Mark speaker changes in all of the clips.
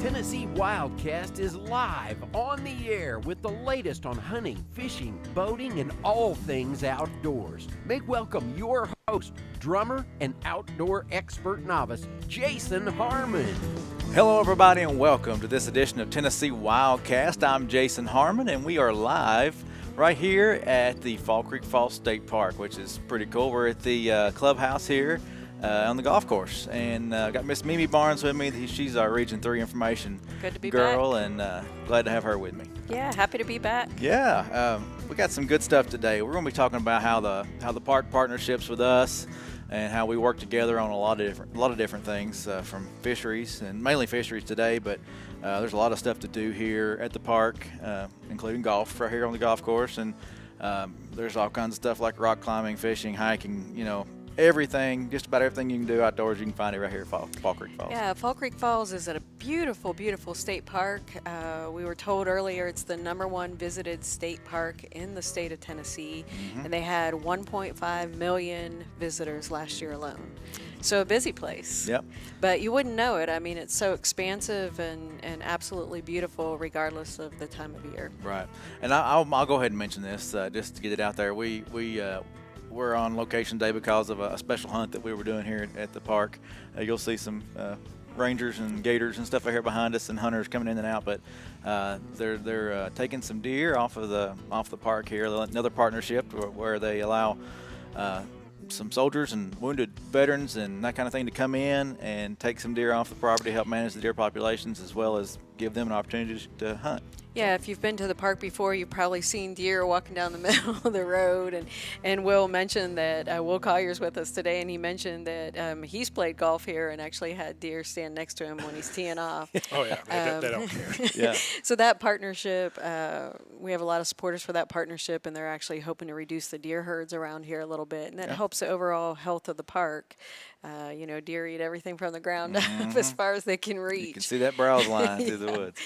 Speaker 1: Tennessee WildCast is live on the air with the latest on hunting, fishing, boating, and all things outdoors. Make welcome your host, drummer, and outdoor expert novice, Jason Harmon.
Speaker 2: Hello, everybody, and welcome to this edition of Tennessee WildCast. I'm Jason Harmon, and we are live right here at the Fall Creek Falls State Park, which is pretty cool. We're at the clubhouse here on the golf course, and got Miss Mimi Barnes with me. She's our Region 3 information
Speaker 3: Good to be
Speaker 2: girl,
Speaker 3: back.
Speaker 2: and glad to have her with me.
Speaker 3: Yeah, happy to be back.
Speaker 2: Yeah, we got some good stuff today. We're going to be talking about how the park partnerships with us and how we work together on a lot of different things, from fisheries, and mainly fisheries today, but there's a lot of stuff to do here at the park, including golf right here on the golf course, and there's all kinds of stuff like rock climbing, fishing, hiking, everything, just about everything you can do outdoors, you can find it right here at Fall Creek Falls.
Speaker 3: Yeah, Fall Creek Falls is a beautiful, beautiful state park. We were told earlier it's the #1 visited state park in the state of Tennessee, and they had 1.5 million visitors last year alone. So a busy place.
Speaker 2: Yep.
Speaker 3: But you wouldn't know it. I mean, it's so expansive and absolutely beautiful regardless of the time of year.
Speaker 2: Right. And I'll go ahead and mention this just to get it out there. We're on location today because of a special hunt that we were doing here at the park. You'll see some rangers and gators and stuff out here behind us, and hunters coming in and out. But they're taking some deer off the park here. Another partnership where they allow some soldiers and wounded veterans and that kind of thing to come in and take some deer off the property, help manage the deer populations, as well as give them an opportunity to hunt.
Speaker 3: Yeah, if you've been to the park before, you've probably seen deer walking down the middle of the road. And Will mentioned that Will Collier's with us today, and he mentioned that he's played golf here and actually had deer stand next to him when he's teeing off.
Speaker 4: Oh, yeah, they don't care.
Speaker 2: Yeah.
Speaker 3: So that partnership, we have a lot of supporters for that partnership, and they're actually hoping to reduce the deer herds around here a little bit, and that helps the overall health of the park. Deer eat everything from the ground up as far as they can reach.
Speaker 2: You can see that browse line through the woods.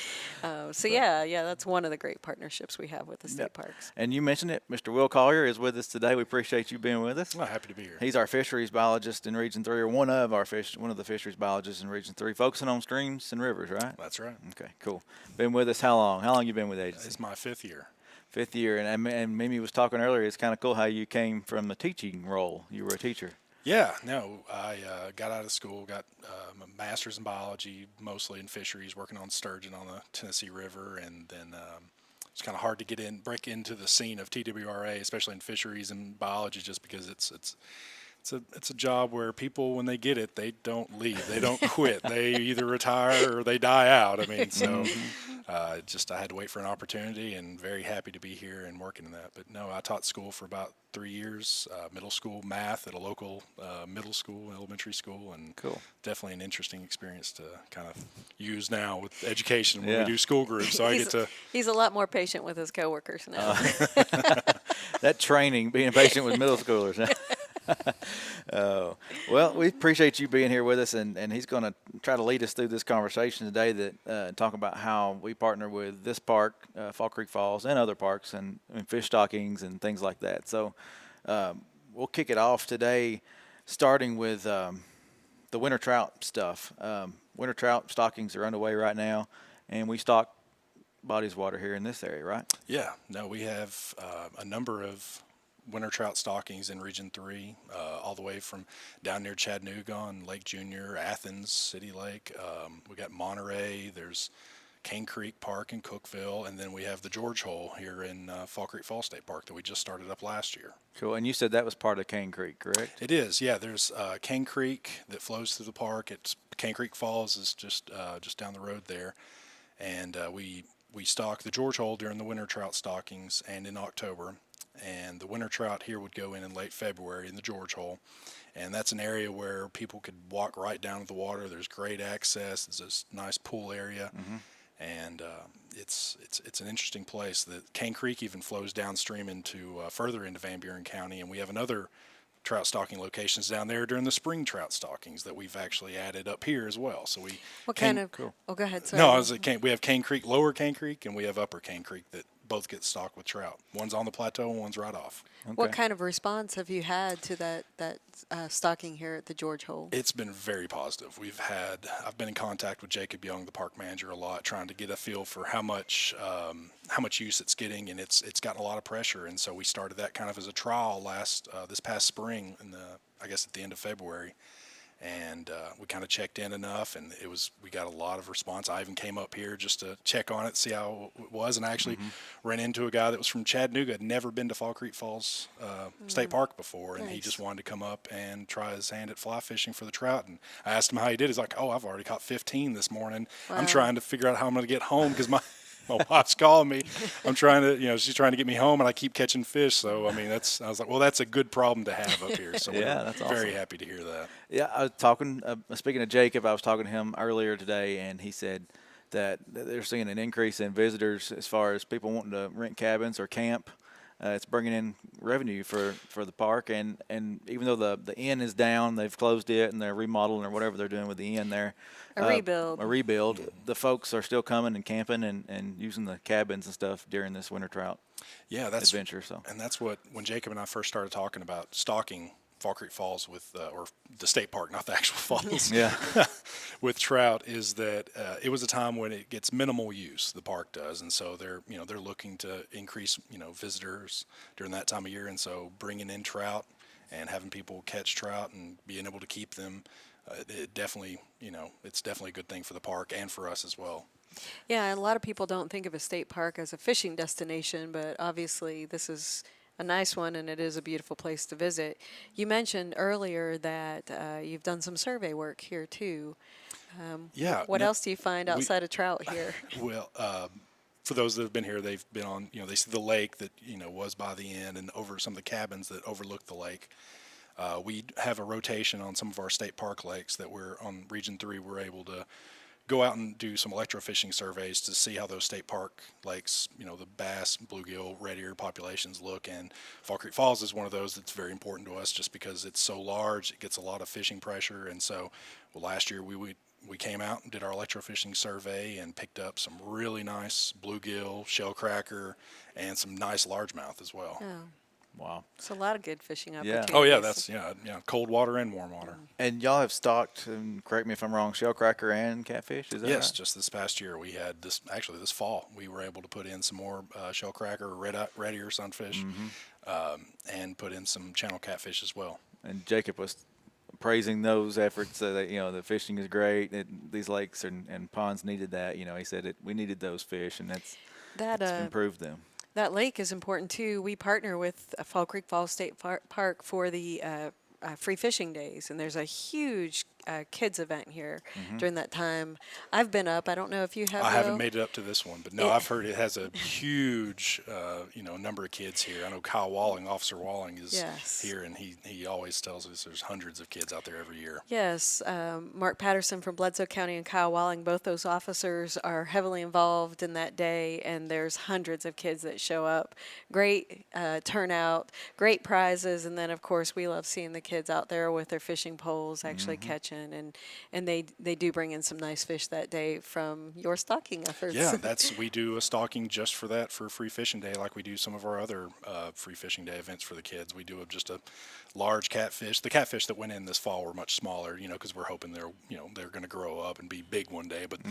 Speaker 3: Yeah, that's one of the great partnerships we have with the state parks.
Speaker 2: And you mentioned it, Mr. Will Collier is with us today. We appreciate you being with us.
Speaker 4: Well, happy to be here.
Speaker 2: He's our fisheries biologist in Region 3, or one of the fisheries biologists in Region 3, focusing on streams and rivers, right?
Speaker 4: That's right.
Speaker 2: Okay, cool. Been with us how long? How long you been with the agency?
Speaker 4: It's my 5th year.
Speaker 2: 5th year, and Mimi was talking earlier. It's kind of cool how you came from the teaching role. You were a teacher.
Speaker 4: Yeah, no, I got out of school, got a master's in biology, mostly in fisheries, working on sturgeon on the Tennessee River, and then it's kind of hard to break into the scene of TWRA, especially in fisheries and biology, just because it's a job where people, when they get it, they don't leave, they don't quit, they either retire or they die out. I mean, so I had to wait for an opportunity, and very happy to be here and working in that. But no, I taught school for about 3 years, middle school math at a local middle school, elementary school, and
Speaker 2: cool.
Speaker 4: Definitely an interesting experience to kind of use now with education when we do school groups. So
Speaker 3: he's a lot more patient with his coworkers now.
Speaker 2: That training, being patient with middle schoolers. Well, we appreciate you being here with us, and he's going to try to lead us through this conversation today that talk about how we partner with this park, Fall Creek Falls, and other parks, and fish stockings and things like that. So we'll kick it off today, starting with the winter trout stuff. Winter trout stockings are underway right now, and we stock bodies of water here in this area, right?
Speaker 4: Yeah, no, we have a number of winter trout stockings in Region 3, all the way from down near Chattanooga on Lake Junior, Athens, City Lake. We got Monterey, there's Cane Creek Park in Cookeville, and then we have the George Hole here in Fall Creek Falls State Park that we just started up last year.
Speaker 2: Cool, and you said that was part of Cane Creek, correct?
Speaker 4: It is, yeah. There's Cane Creek that flows through the park. Cane Creek Falls is just down the road there, and we stock the George Hole during the winter trout stockings and in October. And the winter trout here would go in late February in the George Hole, and that's an area where people could walk right down to the water. There's great access. There's this nice pool area, and it's an interesting place. The Cane Creek even flows downstream into further into Van Buren County, and we have another trout stocking locations down there during the spring trout stockings that we've actually added up here as well. So we
Speaker 3: Cool. Oh, go ahead. Sorry.
Speaker 4: No, we have Cane Creek, Lower Cane Creek, and we have Upper Cane Creek that both get stocked with trout. One's on the plateau and one's right off.
Speaker 3: What kind of response have you had to that stocking here at the George Hole?
Speaker 4: It's been very positive. I've been in contact with Jacob Young, the park manager, a lot, trying to get a feel for how much use it's getting, and it's gotten a lot of pressure. And so we started that kind of as a trial this past spring, I guess at the end of February. And we kind of checked in enough, and we got a lot of response. I even came up here just to check on it, see how it was, and I actually ran into a guy that was from Chattanooga, had never been to Fall Creek Falls State Park before, and he just wanted to come up and try his hand at fly fishing for the trout. And I asked him how he did. He's like, "Oh, I've already caught 15 this morning.
Speaker 3: Wow.
Speaker 4: I'm trying to figure out how I'm going to get home because my wife's calling me. I'm trying to, she's trying to get me home, and I keep catching fish. So, I mean, I was like, well, that's a good problem to have up here. So,
Speaker 2: yeah, that's awesome.
Speaker 4: Very happy to hear that.
Speaker 2: Yeah, I was talking, speaking of Jacob, I was talking to him earlier today, and he said that they're seeing an increase in visitors as far as people wanting to rent cabins or camp. It's bringing in revenue for the park, and even though the inn is down, they've closed it and they're remodeling or whatever they're doing with the inn there.
Speaker 3: A rebuild.
Speaker 2: The folks are still coming and camping and using the cabins and stuff during this winter trout adventure. So,
Speaker 4: and that's when Jacob and I first started talking about stocking Fall Creek Falls with, or the state park, not the actual falls.
Speaker 2: Yeah.
Speaker 4: With trout, is that it was a time when it gets minimal use. The park does, and so they're looking to increase visitors during that time of year, and so bringing in trout and having people catch trout and being able to keep them, it definitely it's definitely a good thing for the park and for us as well.
Speaker 3: Yeah, a lot of people don't think of a state park as a fishing destination, but obviously this is a nice one, and it is a beautiful place to visit. You mentioned earlier that you've done some survey work here too. What else do you find outside of trout here?
Speaker 4: Well, for those that have been here, they've been on, they see the lake that, was by the inn and over some of the cabins that overlook the lake. We have a rotation on some of our state park lakes that we're on Region 3. We're able to go out and do some electrofishing surveys to see how those state park lakes, the bass, bluegill, red ear populations look. And Fall Creek Falls is one of those that's very important to us just because it's so large. It gets a lot of fishing pressure. And so last year we came out and did our electrofishing survey and picked up some really nice bluegill, shellcracker, and some nice largemouth as well.
Speaker 3: Oh.
Speaker 2: Wow.
Speaker 3: It's a lot of good fishing
Speaker 2: Yeah.
Speaker 3: opportunities.
Speaker 4: Oh, yeah, that's, cold water and warm water.
Speaker 2: And y'all have stocked, and correct me if I'm wrong, shellcracker and catfish, is that
Speaker 4: Yes,
Speaker 2: right?
Speaker 4: just this past year we had this fall, we were able to put in some more shellcracker, red ear sunfish, and put in some channel catfish as well.
Speaker 2: And Jacob was praising those efforts, that the fishing is great. These lakes and ponds needed that. He said we needed those fish, and that's improved them.
Speaker 3: That lake is important too. We partner with Fall Creek Falls State Park for the free fishing days, and there's a huge kids event here during that time. I've been up. I don't know if you have.
Speaker 4: I haven't made it up to this one, but no, I've heard it has a huge, number of kids here. I know Kyle Walling, Officer Walling, is here, and he always tells us there's hundreds of kids out there every year.
Speaker 3: Yes, Mark Patterson from Bledsoe County and Kyle Walling, both those officers are heavily involved in that day, and there's hundreds of kids that show up. Great turnout, great prizes, and then of course we love seeing the kids out there with their fishing poles actually catching, and they do bring in some nice fish that day from your stocking efforts.
Speaker 4: Yeah, we do a stocking just for that, for free fishing day, like we do some of our other free fishing day events for the kids. We do just a large catfish. The catfish that went in this fall were much smaller, because we're hoping they're going to grow up and be big one day. But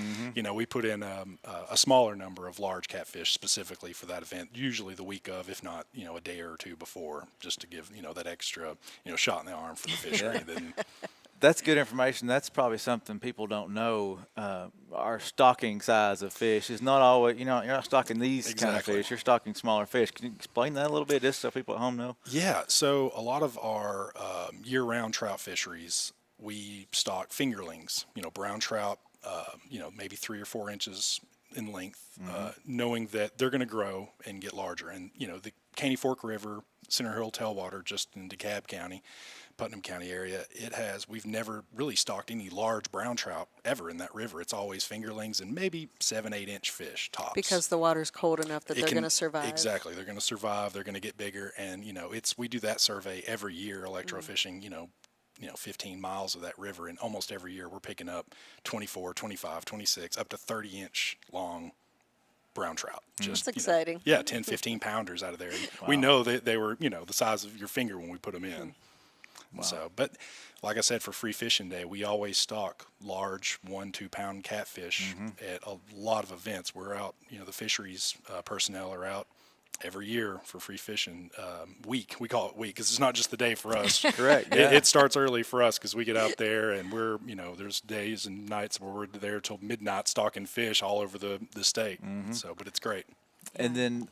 Speaker 4: we put in a smaller number of large catfish specifically for that event, usually the week of, if not a day or two before, just to give that extra shot in the arm for the fishery. Then
Speaker 2: That's good information. That's probably something people don't know. Our stocking size of fish is not always, you're not stocking these kind of fish. You're stocking smaller fish. Can you explain that a little bit, just so people at home know?
Speaker 4: Yeah. So a lot of our year-round trout fisheries, we stock fingerlings, brown trout, maybe 3 or 4 inches in length, knowing that they're going to grow and get larger. And, the Caney Fork River, Center Hill Tailwater, just in DeKalb County, Putnam County area, we've never really stocked any large brown trout ever in that river. It's always fingerlings and maybe 7-8 inch fish tops.
Speaker 3: Because the water's cold enough that they're going to survive.
Speaker 4: Exactly. They're going to survive. They're going to get bigger. And, we do that survey every year, electrofishing, 15 miles of that river. And almost every year we're picking up 24, 25, 26, up to 30 inch long brown trout.
Speaker 3: That's exciting.
Speaker 4: 10, 15 pounders out of there. Wow. We know that they were, the size of your finger when we put them in. Wow. So, but like I said, for Free Fishing Day, we always stock large 1-2 pound catfish at a lot of events. We're out, the fisheries personnel are out every year for Free Fishing week. We call it week because it's not just the day for us.
Speaker 2: Correct. Yeah.
Speaker 4: It starts early for us because we get out there and we're, there's days and nights where we're there till midnight stocking fish all over the state. So, but it's great.
Speaker 2: And then,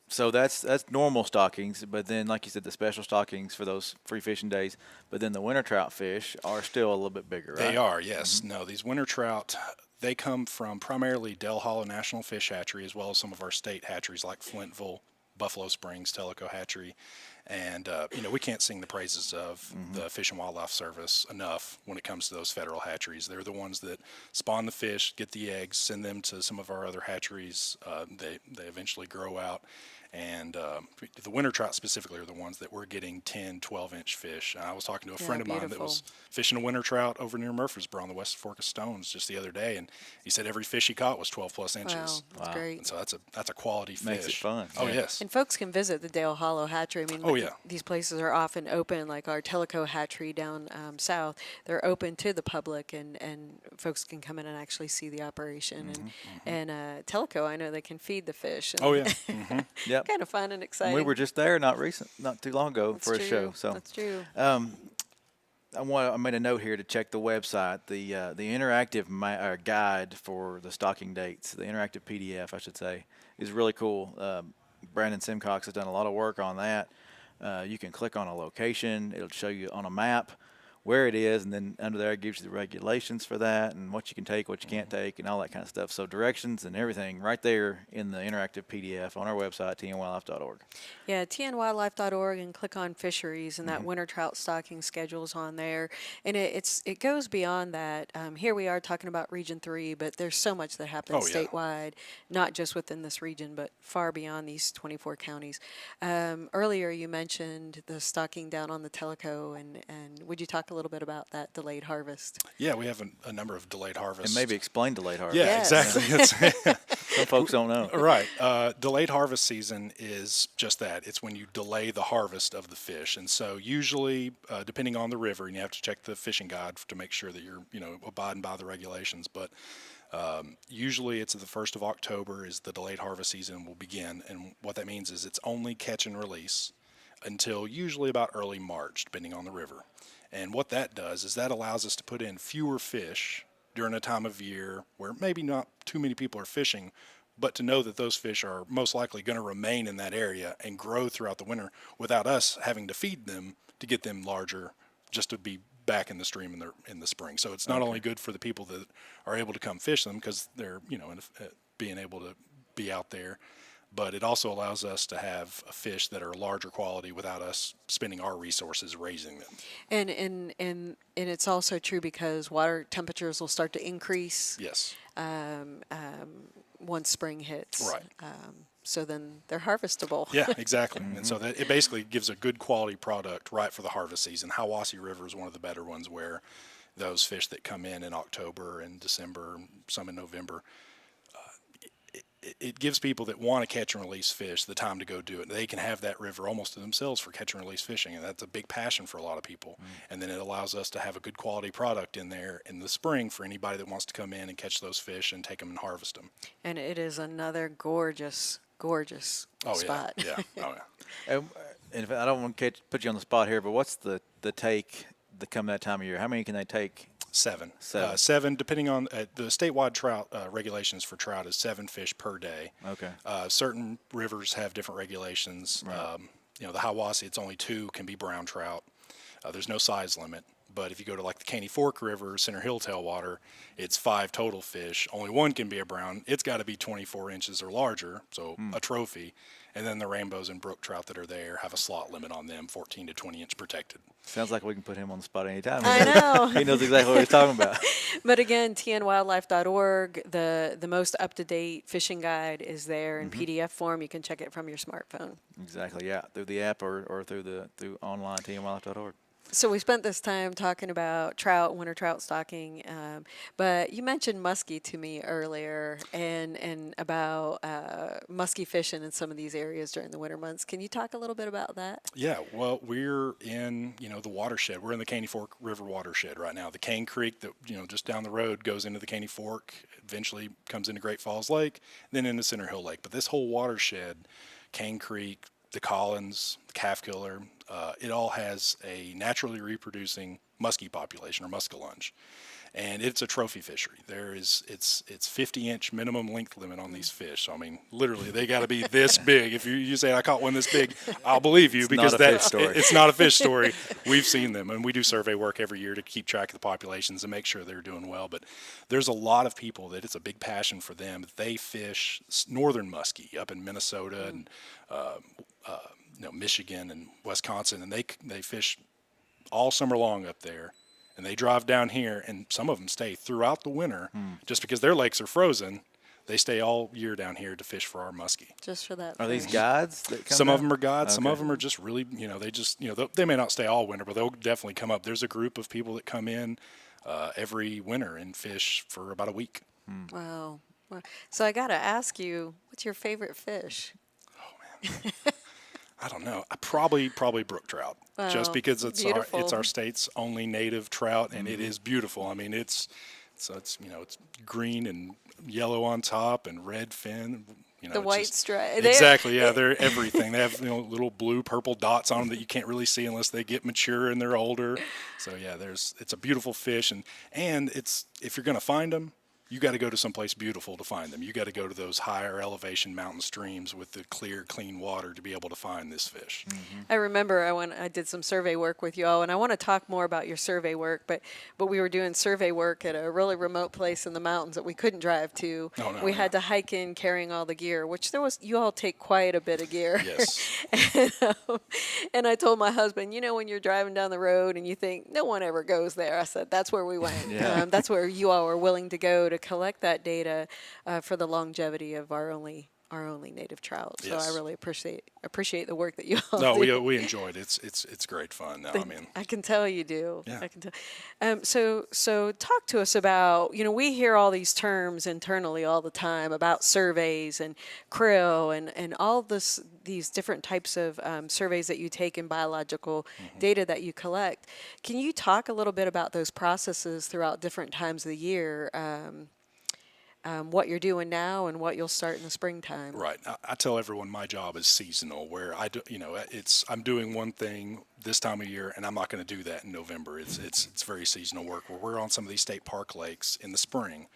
Speaker 2: so that's normal stockings, but then, like you said, the special stockings for those Free Fishing Days. But then the winter trout fish are still a little bit bigger, right?
Speaker 4: They are, yes. No, these winter trout, they come from primarily Del Hollow National Fish Hatchery, as well as some of our state hatcheries like Flintville, Buffalo Springs, Tellico Hatchery. And, we can't sing the praises of the Fish and Wildlife Service enough when it comes to those federal hatcheries. They're the ones that spawn the fish, get the eggs, send them to some of our other hatcheries. They eventually grow out. And the winter trout specifically are the ones that we're getting 10, 12-inch fish. And I was talking to a friend of mine that was fishing a winter trout over near Murfreesboro on the West Fork of Stones just the other day, and he said every fish he caught was 12-plus inches.
Speaker 3: Wow, that's great.
Speaker 4: And so that's a quality fish.
Speaker 2: Makes it fun.
Speaker 4: Oh, yes.
Speaker 3: And folks can visit the Dale Hollow Hatchery. I mean, these places are often open, like our Tellico Hatchery down south. They're open to the public, and folks can come in and actually see the operation. And Tellico, I know they can feed the fish.
Speaker 4: Oh, yeah.
Speaker 2: Yep.
Speaker 3: Kind of fun and exciting.
Speaker 2: We were just there not too long ago for a show. So
Speaker 3: that's true.
Speaker 2: I made a note here to check the website. The interactive guide for the stocking dates, the interactive PDF, I should say, is really cool. Brandon Simcox has done a lot of work on that. You can click on a location. It'll show you on a map where it is, and then under there it gives you the regulations for that and what you can take, what you can't take, and all that kind of stuff. So directions and everything right there in the interactive PDF on our website, tnwildlife.org.
Speaker 3: Yeah, tnwildlife.org, and click on fisheries, and that winter trout stocking schedule is on there. And it goes beyond that. Here we are talking about Region 3, but there's so much that happens statewide, not just within this region, but far beyond these 24 counties. Earlier you mentioned the stocking down on the Tellico, and would you talk a little bit about that delayed harvest?
Speaker 4: Yeah, we have a number of delayed harvests.
Speaker 2: And maybe explain delayed harvest.
Speaker 4: Yeah, exactly.
Speaker 2: Some folks don't know.
Speaker 4: Right. Delayed harvest season is just that. It's when you delay the harvest of the fish. And so usually, depending on the river, and you have to check the fishing guide to make sure that you're, abiding by the regulations. But usually it's the 1st of October is the delayed harvest season will begin. And what that means is it's only catch and release until usually about early March, depending on the river. And what that does is that allows us to put in fewer fish during a time of year where maybe not too many people are fishing, but to know that those fish are most likely going to remain in that area and grow throughout the winter without us having to feed them to get them larger just to be back in the stream in the spring. So it's not only good for the people that are able to come fish them because they're, being able to be out there, but it also allows us to have fish that are larger quality without us spending our resources raising them.
Speaker 3: And it's also true because water temperatures will start to increase.
Speaker 4: Yes.
Speaker 3: Once spring hits.
Speaker 4: Right.
Speaker 3: So then they're harvestable.
Speaker 4: Yeah, exactly. And so that it basically gives a good quality product right for the harvest season. Hiwassee River is one of the better ones where those fish that come in October and December, some in November, it gives people that want to catch and release fish the time to go do it. They can have that river almost to themselves for catch and release fishing, and that's a big passion for a lot of people. And then it allows us to have a good quality product in there in the spring for anybody that wants to come in and catch those fish and take them and harvest them. And
Speaker 3: it is another gorgeous spot.
Speaker 4: Yeah. Oh, yeah.
Speaker 2: And if I don't want to put you on the spot here, but what's the take that come that time of year? How many can they take?
Speaker 4: Seven, depending on the statewide trout regulations for trout is 7 fish per day.
Speaker 2: Okay.
Speaker 4: Certain rivers have different regulations.
Speaker 2: Right.
Speaker 4: The Hiwassee, it's only 2 can be brown trout. There's no size limit. But if you go to like the Caney Fork River, Center Hill tailwater, it's 5 total fish. Only 1 can be a brown. It's got to be 24 inches or larger, so a trophy. And then the rainbows and brook trout that are there have a slot limit on them, 14 to 20 inch protected.
Speaker 2: Sounds like we can put him on the spot anytime.
Speaker 3: I know.
Speaker 2: He knows exactly what he's talking about.
Speaker 3: But again, tnwildlife.org, the most up-to-date fishing guide is there in PDF form. You can check it from your smartphone.
Speaker 2: Exactly, yeah, through the app or through online, tnwildlife.org.
Speaker 3: So we spent this time talking about trout, winter trout stocking, but you mentioned muskie to me earlier, and about muskie fishing in some of these areas during the winter months. Can you talk a little bit about that?
Speaker 4: Yeah, well, we're in, the watershed. We're in the Caney Fork River watershed right now. The Cane Creek that, just down the road goes into the Caney Fork, eventually comes into Great Falls Lake, then into Center Hill Lake. But this whole watershed, Cane Creek, the Collins, the Calf Killer, it all has a naturally reproducing muskie population or muskellunge. And it's a trophy fishery. It's 50-inch minimum length limit on these fish. So, I mean, literally, they got to be this big. If you say I caught one this big, I'll believe you, because it's not a fish story. We've seen them, and we do survey work every year to keep track of the populations and make sure they're doing well. But there's a lot of people that it's a big passion for them. They fish northern muskie up in Minnesota and Michigan and Wisconsin, and they fish all summer long up there. And they drive down here, and some of them stay throughout the winter just because their lakes are frozen. They stay all year down here to fish for our muskie.
Speaker 3: Just for that.
Speaker 2: Are these guides that come
Speaker 4: Some
Speaker 2: down?
Speaker 4: of them are guides.
Speaker 2: Okay.
Speaker 4: Some of them are just really, they may not stay all winter, but they'll definitely come up. There's a group of people that come in every winter and fish for about a week.
Speaker 3: Wow. So I got to ask you, what's your favorite fish?
Speaker 4: Oh, man. I don't know. Probably brook trout, just because it's our state's only native trout, and it is beautiful. I mean, it's green and yellow on top and red fin.
Speaker 3: The white stripe.
Speaker 4: Exactly. Yeah, they're everything. They have little blue, purple dots on them that you can't really see unless they get mature and they're older. So yeah, it's a beautiful fish, and it's, if you're going to find them, you got to go to someplace beautiful to find them. You got to go to those higher elevation mountain streams with the clear, clean water to be able to find this fish.
Speaker 3: Mm-hmm. I remember I did some survey work with you all, and I want to talk more about your survey work, but we were doing survey work at a really remote place in the mountains that we couldn't drive to. We had to hike in carrying all the gear, which you all take quite a bit of gear.
Speaker 4: Yes.
Speaker 3: and I told my husband, when you're driving down the road and you think no one ever goes there, I said, that's where we went.
Speaker 2: Yeah.
Speaker 3: That's where you all were willing to go to collect that data for the longevity of our only native trout. So
Speaker 4: Yes.
Speaker 3: I really appreciate the work that you all
Speaker 4: No,
Speaker 3: do.
Speaker 4: we enjoyed it. It's great fun. No, I mean,
Speaker 3: I can tell you do.
Speaker 4: Yeah.
Speaker 3: I can tell. So talk to us about, we hear all these terms internally all the time about surveys and krill and all these different types of surveys that you take in biological data that you collect. Can you talk a little bit about those processes throughout different times of the year? What you're doing now and what you'll start in the springtime.
Speaker 4: Right. I tell everyone my job is seasonal, where I'm doing one thing this time of year, and I'm not going to do that in November. It's very seasonal work. Where we're on some of these state park lakes in the spring.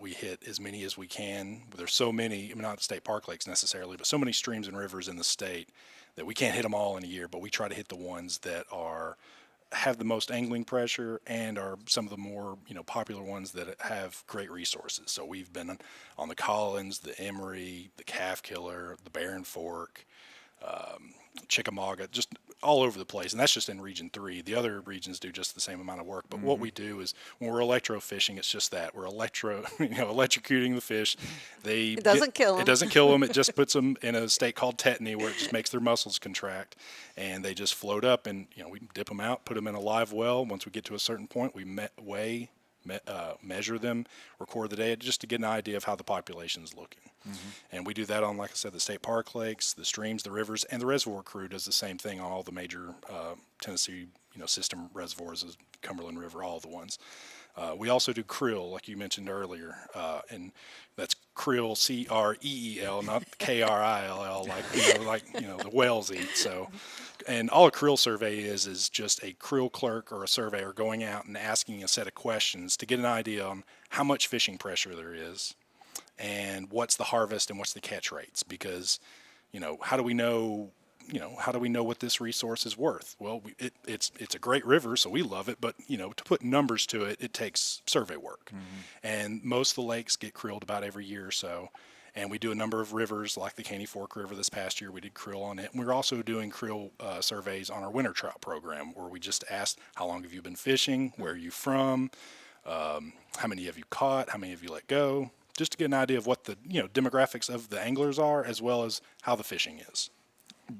Speaker 4: We hit as many as we can. There's so many, not state park lakes necessarily, but so many streams and rivers in the state that we can't hit them all in a year. But we try to hit the ones that have the most angling pressure and are some of the more popular ones that have great resources. So we've been on the Collins, the Emory, the Calf Killer, the Barren Fork, Chickamauga, just all over the place. And that's just in Region 3. The other regions do just the same amount of work. But what we do is when we're electrofishing, it's just that. We're electrocuting the fish.
Speaker 3: It doesn't kill them.
Speaker 4: It doesn't kill them. It just puts them in a state called tetany, where it just makes their muscles contract. And they just float up, and we dip them out, put them in a live well. Once we get to a certain point, we measure them, record the data, just to get an idea of how the population is looking. And we do that on, like I said, the state park lakes, the streams, the rivers, and the reservoir crew does the same thing on all the major Tennessee system reservoirs, Cumberland River, all the ones. We also do krill, like you mentioned earlier, and that's krill, C-R-E-E-L, not K-R-I-L-L, like the whales eat. So, and all a krill survey is just a krill clerk or a surveyor going out and asking a set of questions to get an idea on how much fishing pressure there is, and what's the harvest and what's the catch rates. Because, how do we know? How do we know what this resource is worth? Well, it's a great river, so we love it. But to put numbers to it, it takes survey work. And most of the lakes get krilled about every year or so. And we do a number of rivers, like the Caney Fork River this past year. We did krill on it. And we're also doing krill surveys on our winter trout program, where we just asked, how long have you been fishing? Where are you from? How many have you caught? How many have you let go? Just to get an idea of what the demographics of the anglers are, as well as how the fishing is.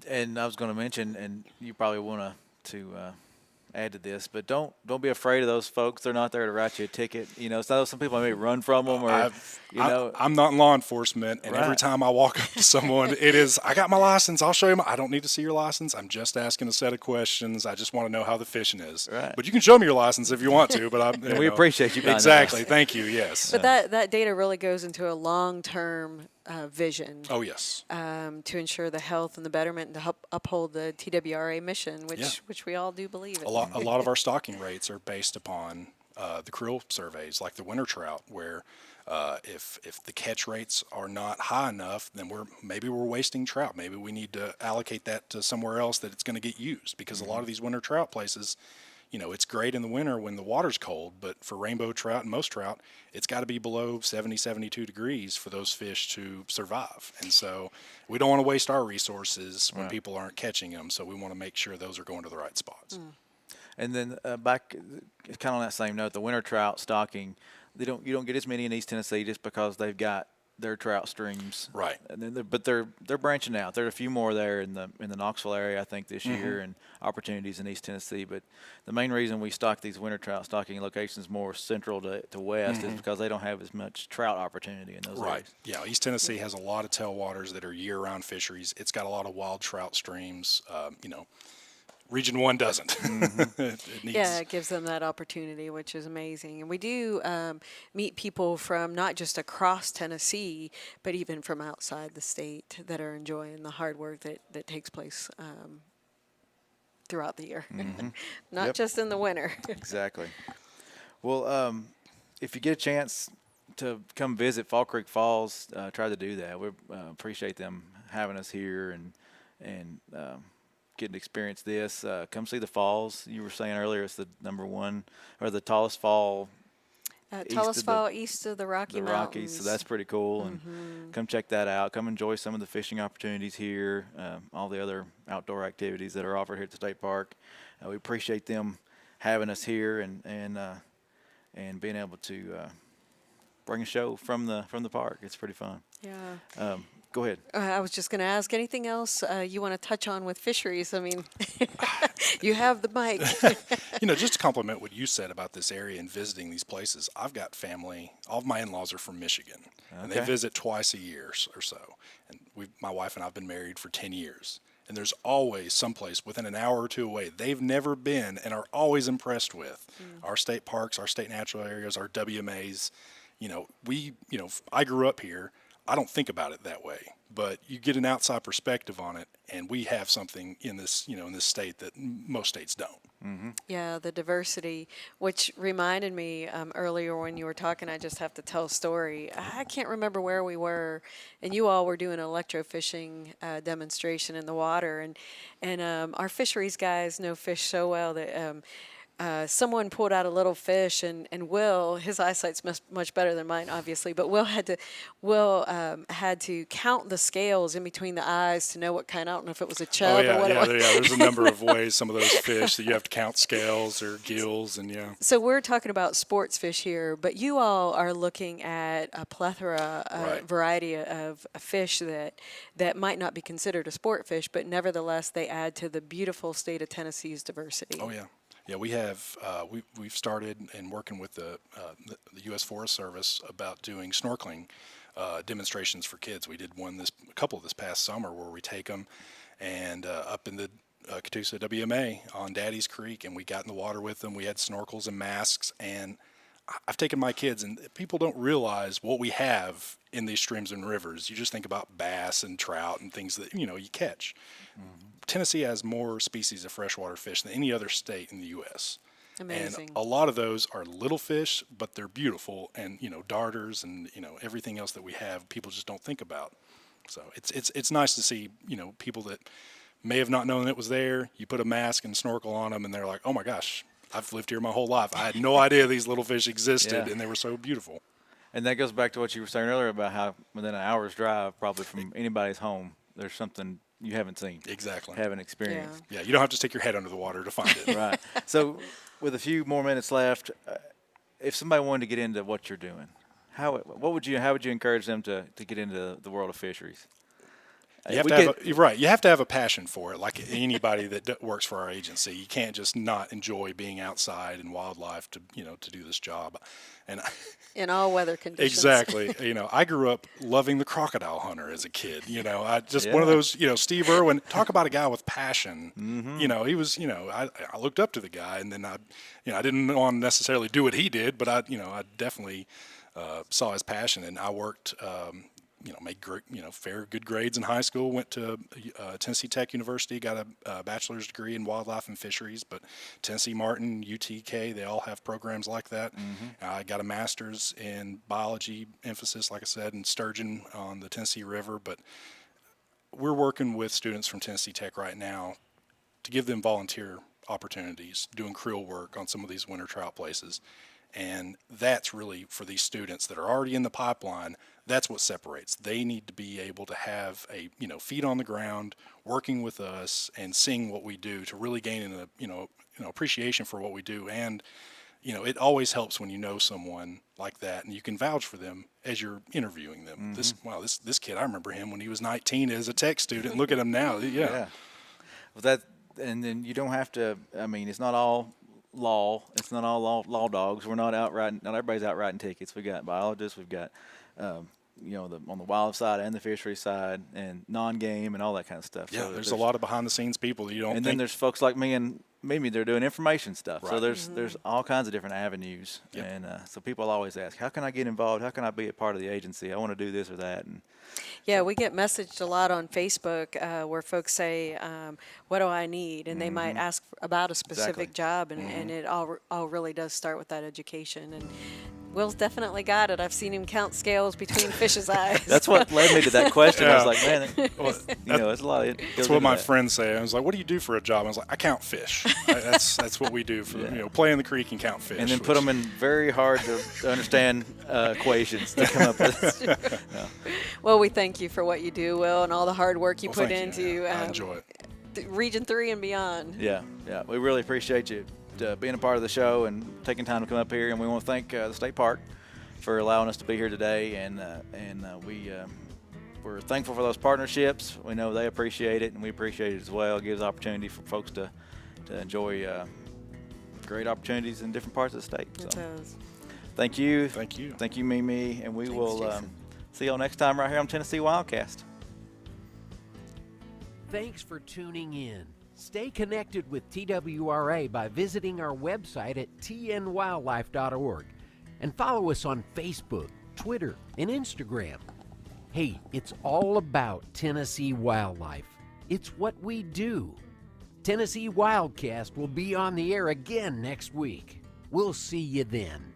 Speaker 2: And I was going to mention, and you probably want to add to this, but don't be afraid of those folks. They're not there to write you a ticket. You know, some people may run from them, or
Speaker 4: I'm not in law enforcement, and every time I walk up to someone, it is, I got my license. I'll show you. I don't need to see your license. I'm just asking a set of questions. I just want to know how the fishing is.
Speaker 2: Right.
Speaker 4: But you can show me your license if you want to. But
Speaker 2: we appreciate you.
Speaker 4: Exactly. Thank you. Yes.
Speaker 3: But that data really goes into a long-term vision.
Speaker 4: Oh yes.
Speaker 3: To ensure the health and the betterment and to help uphold the TWRA mission, which we all do believe in.
Speaker 4: A lot of our stocking rates are based upon the creel surveys, like the winter trout, where if the catch rates are not high enough, then maybe we're wasting trout. Maybe we need to allocate that to somewhere else that it's going to get used, because a lot of these winter trout places, you know, it's great in the winter when the water's cold, but for rainbow trout and most trout, it's got to be below 70, 72 degrees for those fish to survive. And so we don't want to waste our resources when people aren't catching them, so we want to make sure those are going to the right spots.
Speaker 2: And then back, kind of on that same note, the winter trout stocking, you don't get as many in East Tennessee just because they've got their trout streams,
Speaker 4: right?
Speaker 2: And then but they're branching out. There are a few more there in the Knoxville area, I think, this year, and opportunities in East Tennessee. But the main reason we stock these winter trout stocking locations more central to west is because they don't have as much trout opportunity in those areas.
Speaker 4: Yeah, East Tennessee has a lot of tailwaters that are year-round fisheries. It's got a lot of wild trout streams. You know, Region 1 doesn't.
Speaker 3: It gives them that opportunity, which is amazing. And we do meet people from not just across Tennessee, but even from outside the state that are enjoying the hard work that takes place throughout the year, not just in the winter.
Speaker 2: Exactly. Well, if you get a chance to come visit Fall Creek Falls, try to do that. We appreciate them having us here and getting to experience this. Come see the falls. You were saying earlier it's the #1 or the tallest fall.
Speaker 3: Tallest fall east of the Rocky Mountains.
Speaker 2: So that's pretty cool. And come check that out. Come enjoy some of the fishing opportunities here, all the other outdoor activities that are offered here at the state park. We appreciate them having us here and being able to bring a show from the park. It's pretty fun.
Speaker 3: Yeah.
Speaker 2: Go ahead.
Speaker 3: I was just going to ask, anything else you want to touch on with fisheries? I mean, you have the mic.
Speaker 4: You know, just to compliment what you said about this area and visiting these places, I've got family, all of my in-laws are from Michigan, and they visit twice a year or so. And my wife and I have been married for 10 years. And there's always someplace within an hour or two away they've never been and are always impressed with. Our state parks, our state natural areas, our WMAs. You know, I grew up here. I don't think about it that way, but you get an outside perspective on it, and we have something in this, in this state that most states don't.
Speaker 3: Yeah, the diversity, which reminded me earlier when you were talking, I just have to tell a story. I can't remember where we were, and you all were doing an electrofishing demonstration in the water, and our fisheries guys know fish so well that someone pulled out a little fish, and Will, his eyesight's much better than mine, obviously, but Will had to count the scales in between the eyes to know what kind. I don't know if it was a chub or what it was.
Speaker 4: There's a number of ways. Some of those fish that you have to count scales or gills, and
Speaker 3: So we're talking about sports fish here, but you all are looking at a plethora, variety of fish that might not be considered a sport fish, but nevertheless they add to the beautiful state of Tennessee's diversity.
Speaker 4: Oh yeah. Yeah, we have. We've started and working with the U.S. Forest Service about doing snorkeling demonstrations for kids. We did a couple this past summer where we take them and up in the Catoosa WMA on Daddy's Creek, and we got in the water with them. We had snorkels and masks, and I've taken my kids, and people don't realize what we have in these streams and rivers. You just think about bass and trout and things that you catch. Tennessee has more species of freshwater fish than any other state in the U.S.
Speaker 3: Amazing.
Speaker 4: And a lot of those are little fish, but they're beautiful, and darters and everything else that we have, people just don't think about. So it's nice to see people that may have not known it was there. You put a mask and snorkel on them, and they're like, "Oh my gosh, I've lived here my whole life. I had no idea these little fish existed, and they were so beautiful."
Speaker 2: And that goes back to what you were saying earlier about how within an hour's drive, probably from anybody's home, there's something you haven't seen.
Speaker 4: Exactly.
Speaker 2: Haven't experienced.
Speaker 4: Yeah, you don't have to stick your head under the water to find it.
Speaker 2: Right. So with a few more minutes left, if somebody wanted to get into what you're doing, how would you encourage them to get into the world of fisheries?
Speaker 4: You're right. You have to have a passion for it. Like anybody that works for our agency, you can't just not enjoy being outside and wildlife to do this job. And
Speaker 3: in all weather conditions.
Speaker 4: Exactly. I grew up loving the crocodile hunter as a kid. I just one of those. Steve Irwin. Talk about a guy with passion. Mm-hmm. He was. I looked up to the guy, and then I didn't want to necessarily do what he did, but I definitely saw his passion, and I worked. Made great, good grades in high school. Went to Tennessee Tech University, got a bachelor's degree in wildlife and fisheries. But Tennessee Martin, UTK, they all have programs like that. Mm-hmm. I got a master's in biology, emphasis, like I said, in sturgeon on the Tennessee River. But we're working with students from Tennessee Tech right now to give them volunteer opportunities, doing creel work on some of these winter trout places. And that's really for these students that are already in the pipeline. That's what separates. They need to be able to have feet on the ground, working with us and seeing what we do to really gain an appreciation for what we do. And it always helps when you know someone like that and you can vouch for them as you're interviewing them. Mm-hmm. This kid, I remember him when he was 19 as a tech student. Look at him now. Yeah.
Speaker 2: Well, and then you don't have to. I mean, it's not all law. It's not all law dogs. We're not out riding. Not everybody's out riding tickets. We got biologists. We've got on the wild side and the fishery side and non-game and all that kind of stuff.
Speaker 4: Yeah, so there's a lot of behind-the-scenes people that you don't.
Speaker 2: And then there's folks like me and Mimi. They're doing information stuff.
Speaker 4: Right.
Speaker 2: So there's all kinds of different avenues. Yep. And so people always ask, how can I get involved? How can I be a part of the agency? I want to do this or that. And
Speaker 3: yeah, we get messaged a lot on Facebook where folks say, what do I need? And they might ask about a specific job, and it all really does start with that education. And Will's definitely got it. I've seen him count scales between fish's eyes.
Speaker 2: That's what led me to that question. I was like, man, it's a lot.
Speaker 4: That's what my friends say. I was like, what do you do for a job? I was like, I count fish. That's what we do for play in the creek and count fish.
Speaker 2: And then put them in very hard to understand equations to come up with.
Speaker 3: Well, we thank you for what you do, Will, and all the hard work you put into
Speaker 4: I enjoy it.
Speaker 3: Region 3 and beyond.
Speaker 2: Yeah. We really appreciate you being a part of the show and taking time to come up here. And we want to thank the state park for allowing us to be here today. And we're thankful for those partnerships. We know they appreciate it, and we appreciate it as well. It gives opportunity for folks to enjoy great opportunities in different parts of the state.
Speaker 3: It does.
Speaker 2: Thank you.
Speaker 4: Thank you.
Speaker 2: Thank you, Mimi. And we will see y'all next time right here on Tennessee WildCast.
Speaker 1: Thanks for tuning in. Stay connected with TWRA by visiting our website at tnwildlife.org and follow us on Facebook, Twitter, and Instagram. Hey, it's all about Tennessee wildlife. It's what we do. Tennessee WildCast will be on the air again next week. We'll see you then.